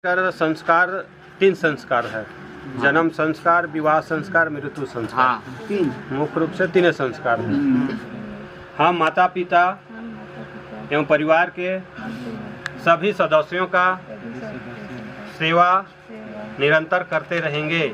कर संस्कार 3 संस्कार है। जन्म संस्कार, विवाह संस्कार, मृत्यु संस्कार। मुख्य रूप से 3 संस्कार हैं। हम माता पिता एवं परिवार के सभी सदस्यों का सेवा निरंतर करते रहेंगे।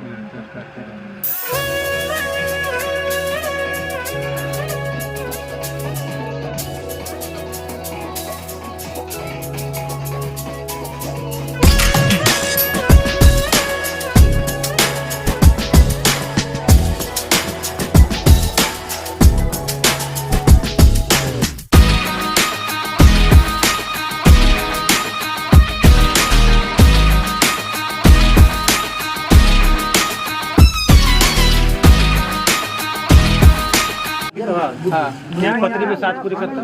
पत्री में 7 पूरी करता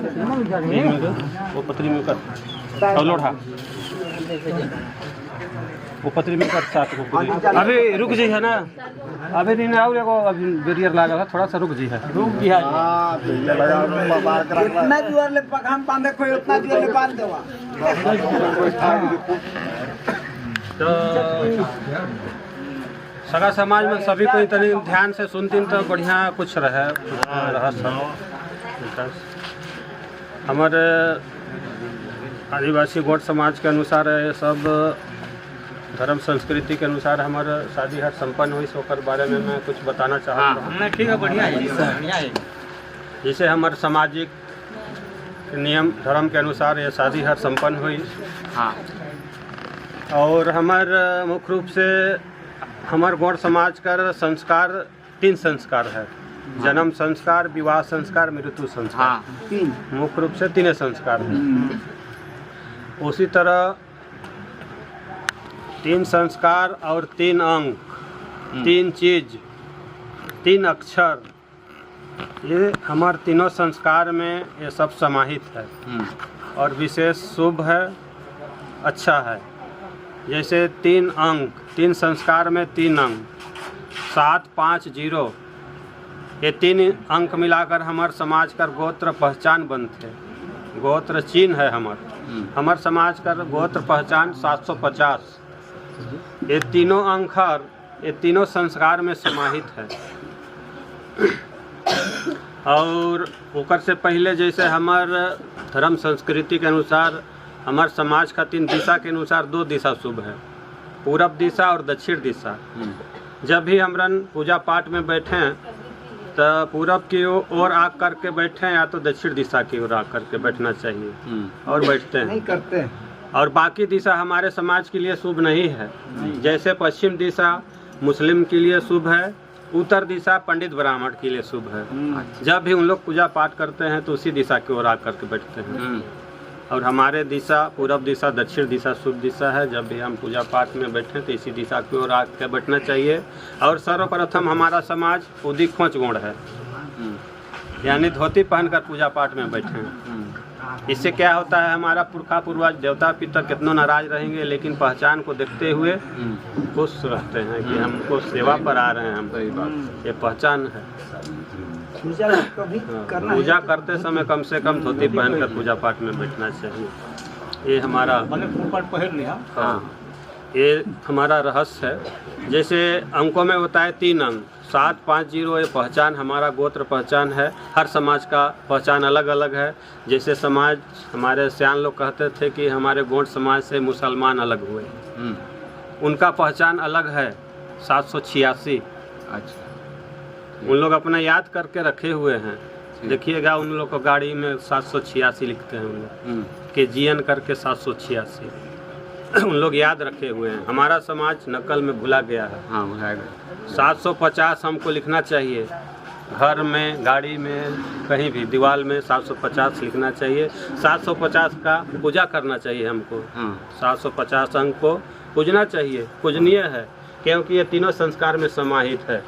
वो पत्री में कर और लोढ़ा वो पत्री में कर 7 को पूरी। अभी रुक जी है ना, अभी दिन और एगो अभी बैरियर लागल है, थोड़ा सा रुक जी है। इतना जोर ले हम बांधे कोई उतना जोर ले बांध देवा। तो सगा समाज में सभी कोई तनी ध्यान से सुनतीन तो बढ़िया कुछ रहे हमारे आदिवासी गोट समाज के अनुसार ये सब धर्म संस्कृति के अनुसार हमारा शादी हर संपन्न हुई सो कर बारे में मैं कुछ बताना चाहता हूँ। ठीक है, बढ़िया है। जैसे हमारे सामाजिक नियम धर्म के अनुसार ये शादी हर संपन्न हुई। और हमारे मुख्य रूप से हमारे गौड़ समाज का संस्कार 3 संस्कार है। जन्म संस्कार, विवाह संस्कार, मृत्यु संस्कार। मुख्य रूप से 3 संस्कार हैं। उसी तरह 3 संस्कार और 3 अंक, 3 चीज, 3 अक्षर, ये हमारे तीनों संस्कार में ये सब समाहित है और विशेष शुभ है, अच्छा है। जैसे 3 अंक, 3 संस्कार में 3 अंक 7, 5, 0, ये 3 अंक मिलाकर हमारे समाज का गोत्र पहचान बनते। गोत्र चिन्ह है हमारे समाज का गोत्र पहचान 750। ये तीनों अंक ये तीनों संस्कार में समाहित है। और ओकर से पहले जैसे हमारे धर्म संस्कृति के अनुसार हमारे समाज का 3 दिशा के अनुसार 2 दिशा शुभ है, पूरब दिशा और दक्षिण दिशा। जब भी हमरन पूजा पाठ में बैठें तो पूरब की ओर आग करके बैठें या तो दक्षिण दिशा की ओर आग करके बैठना चाहिए और बैठते हैं, नहीं करते हैं। और बाकी दिशा हमारे समाज के लिए शुभ नहीं है। जैसे पश्चिम दिशा मुस्लिम के लिए शुभ है, उत्तर दिशा पंडित ब्राह्मण के लिए शुभ है। जब भी उन लोग पूजा पाठ करते हैं तो उसी दिशा की ओर आग करके बैठते हैं। और हमारे दिशा पूरब दिशा दक्षिण दिशा शुभ दिशा है। जब भी हम पूजा पाठ में बैठें तो इसी दिशा की ओर आके बैठना चाहिए। और सर्वप्रथम हमारा समाज उदी खोच गोड़ है, यानी धोती पहनकर पूजा पाठ में बैठें। इससे क्या होता है, हमारा पुरखा पूर्वज देवता पितर कितनों नाराज रहेंगे लेकिन पहचान को देखते हुए खुश रहते हैं कि हमको सेवा पर आ रहे हैं हम। ये पहचान है। पूजा करते समय कम से कम धोती पहनकर पूजा पाठ में बैठना चाहिए। ये हमारा ये हमारा रहस्य है। जैसे अंकों में होता है 3 अंक 7, 5, 0, ये पहचान हमारा गोत्र पहचान है। हर समाज का पहचान अलग अलग है। जैसे समाज हमारे सियान लोग कहते थे कि हमारे गोंड समाज से मुसलमान अलग हुए, उनका पहचान अलग है 786। अच्छा, उन लोग अपना याद करके रखे हुए हैं। देखिएगा उन लोग को गाड़ी में 786 लिखते हैं उन लोग के जीएन करके 786 उन लोग याद रखे हुए हैं। हमारा समाज नकल में भुला गया है। 750 हमको लिखना चाहिए, घर में, गाड़ी में, कहीं भी दीवार में 750 लिखना चाहिए। 750 का पूजा करना चाहिए हमको। 750 अंक को पूजना चाहिए, पूजनीय है, क्योंकि ये तीनों संस्कार में समाहित है।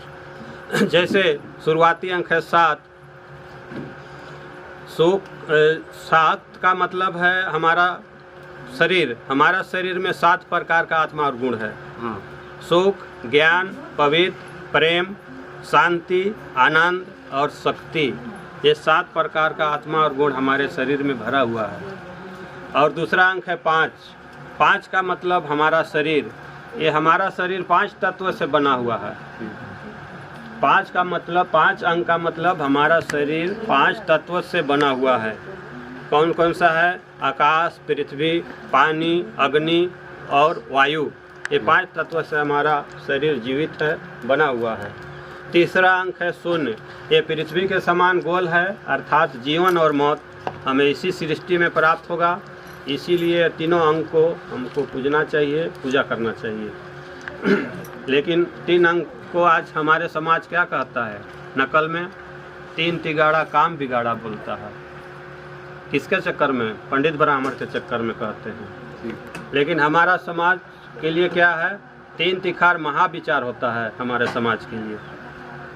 जैसे शुरुआती अंक है 7। 7 का मतलब है हमारा शरीर। हमारा शरीर में 7 प्रकार का आत्मा और गुण है। सुख, ज्ञान, पवित्र, प्रेम, शांति, आनंद और शक्ति। ये 7 प्रकार का आत्मा और गुण हमारे शरीर में भरा हुआ है। और दूसरा अंक है 5। पाँच का मतलब हमारा शरीर, ये हमारा शरीर 5 तत्व से बना हुआ है। 5 का मतलब 5 अंग का मतलब हमारा शरीर 5 तत्व से बना हुआ है। कौन कौन सा है? आकाश, पृथ्वी, पानी, अग्नि और वायु। ये 5 तत्व से हमारा शरीर जीवित है, बना हुआ है। तीसरा अंक है शून्य। ये पृथ्वी के समान गोल है, अर्थात जीवन और मौत हमें इसी सृष्टि में प्राप्त होगा। इसीलिए तीनों अंग को हमको पूजना चाहिए, पूजा करना चाहिए। लेकिन 3 अंग को आज हमारे समाज क्या कहता है? नकल में 3 तिगाड़ा काम बिगाड़ा बोलता है। किसके चक्कर में? पंडित ब्राह्मण के चक्कर में कहते हैं। लेकिन हमारा समाज के लिए क्या है? 3 तिखार महाविचार होता है हमारे समाज के लिए।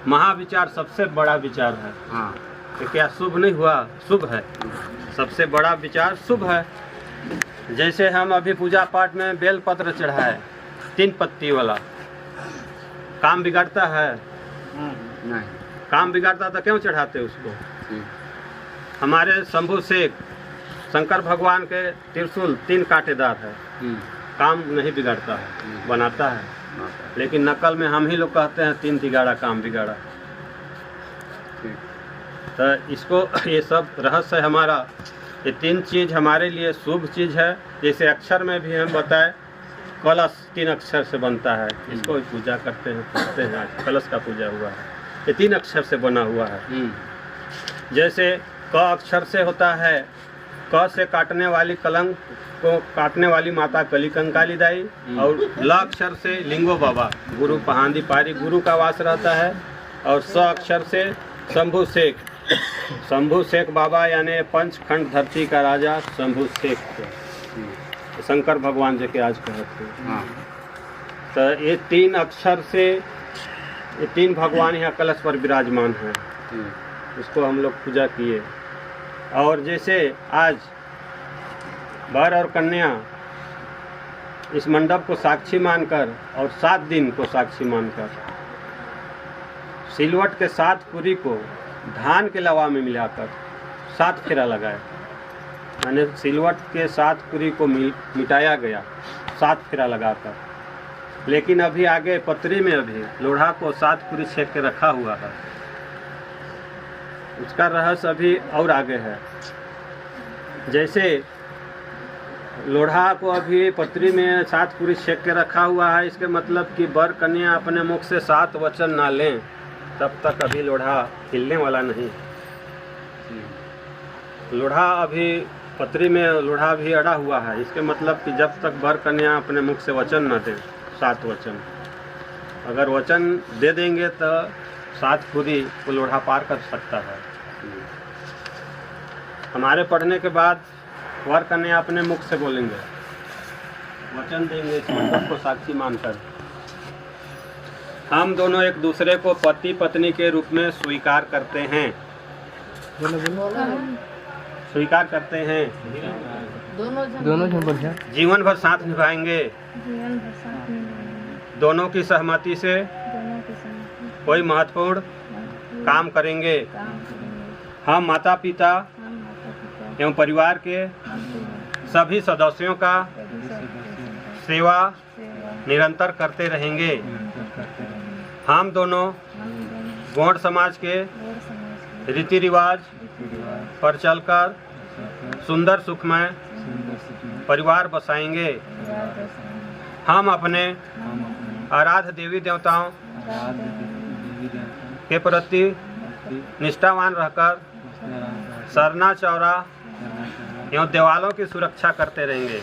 महाविचार सबसे बड़ा विचार है। हाँ। तो क्या शुभ नहीं हुआ? शुभ है। सबसे बड़ा विचार शुभ है। जैसे हम अभी पूजा पाठ में बेलपत्र चढ़ाए 3 पत्ती वाला, काम बिगाड़ता है? नहीं। काम बिगाड़ता तो क्यों चढ़ाते उसको? ठीक। हमारे शंभू शेख शंकर भगवान के त्रिशूल 3 कांटेदार है, काम नहीं बिगाड़ता है, बनाता है। लेकिन नकल में हम ही लोग कहते हैं 3 तिगाड़ा काम बिगाड़ा। तो इसको ये सब रहस्य है हमारा। ये 3 चीज़ हमारे लिए शुभ चीज़ है। जैसे अक्षर में भी हम बताए, कलश 3 अक्षर से बनता है, इसको भी पूजा करते हैं, पूजते हैं। आज कलश का पूजा हुआ है, ये 3 अक्षर से बना हुआ है। जैसे क अक्षर से होता है, क से काटने वाली कलंक को काटने वाली माता कली कंकाली दाई, और ल अक्षर से लिंगो बाबा गुरु पहांदी पारी गुरु का वास रहता है। और स अक्षर से शंभू शेख, शंभू शेख बाबा यानी पंचखंड धरती का राजा शंभू शेख थे, शंकर भगवान जी के आज कहते हैं। तो ये 3 अक्षर से ये 3 भगवान यहाँ कलश पर विराजमान हैं, उसको हम लोग पूजा किए। और जैसे आज वर और कन्या इस मंडप को साक्षी मानकर और 7 दिन को साक्षी मानकर सिलवट के 7 पूरी को धान के लवा में मिलाकर 7 फेरा लगाए, यानी सिलवट के 7 पूरी को मिटाया गया 7 फेरा लगाकर। लेकिन अभी आगे पत्री में अभी लोढ़ा को 7 पूरी छेद के रखा हुआ है, उसका रहस्य अभी और आगे है। जैसे लोढ़ा को अभी पत्री में 7 पूरी छेद के रखा हुआ है, इसके मतलब कि वर कन्या अपने मुख से 7 वचन ना लें तब तक अभी लोढ़ा हिलने वाला नहीं। लोढ़ा अभी पत्री में लोढ़ा भी अड़ा हुआ है, इसके मतलब कि जब तक वर कन्या अपने मुख से वचन न दे 7 वचन, अगर वचन दे देंगे तो 7 पूरी को लोढ़ा पार कर सकता है। हमारे पढ़ने के बाद वर कन्या अपने मुख से बोलेंगे, वचन देंगे इस मंडप को साक्षी मानकर। हम दोनों एक दूसरे को पति पत्नी के रूप में स्वीकार करते हैं, स्वीकार करते हैं, दोनों जीवन भर साथ निभाएंगे, दोनों की सहमति से कोई महत्वपूर्ण काम करेंगे। हम माता पिता एवं परिवार के सभी सदस्यों का सेवा निरंतर करते रहेंगे। हम दोनों गौड़ समाज के रीति रिवाज पर चलकर सुंदर सुखमय परिवार बसाएंगे। हम अपने आराध्य देवी देवताओं के प्रति निष्ठावान रहकर सरना चौरा एवं देवालों की सुरक्षा करते रहेंगे।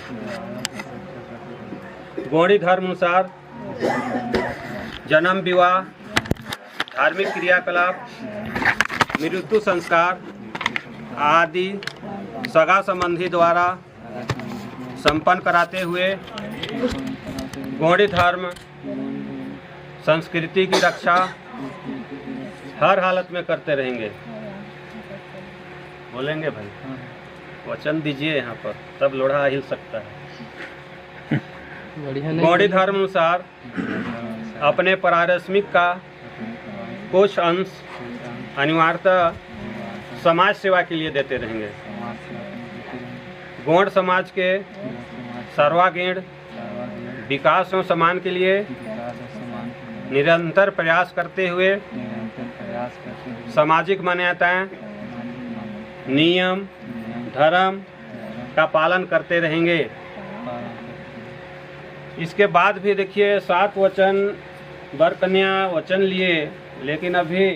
गौड़ी धर्म अनुसार जन्म, विवाह, धार्मिक क्रियाकलाप, मृत्यु संस्कार आदि सगा संबंधी द्वारा संपन्न कराते हुए गौड़ी धर्म संस्कृति की रक्षा हर हालत में करते रहेंगे। बोलेंगे भाई, वचन दीजिए यहाँ पर, तब लोढ़ा हिल सकता है। गौड़ी धर्म अनुसार अपने पारिश्रमिक का कुछ अंश अनिवार्यतः समाज सेवा के लिए देते रहेंगे। गौड़ समाज के सर्वांगीण विकास एवं सम्मान के लिए निरंतर प्रयास करते हुए सामाजिक मान्यताएं, नियम, धर्म का पालन करते रहेंगे। इसके बाद भी देखिए 7 वचन वर कन्या वचन लिए, लेकिन अभी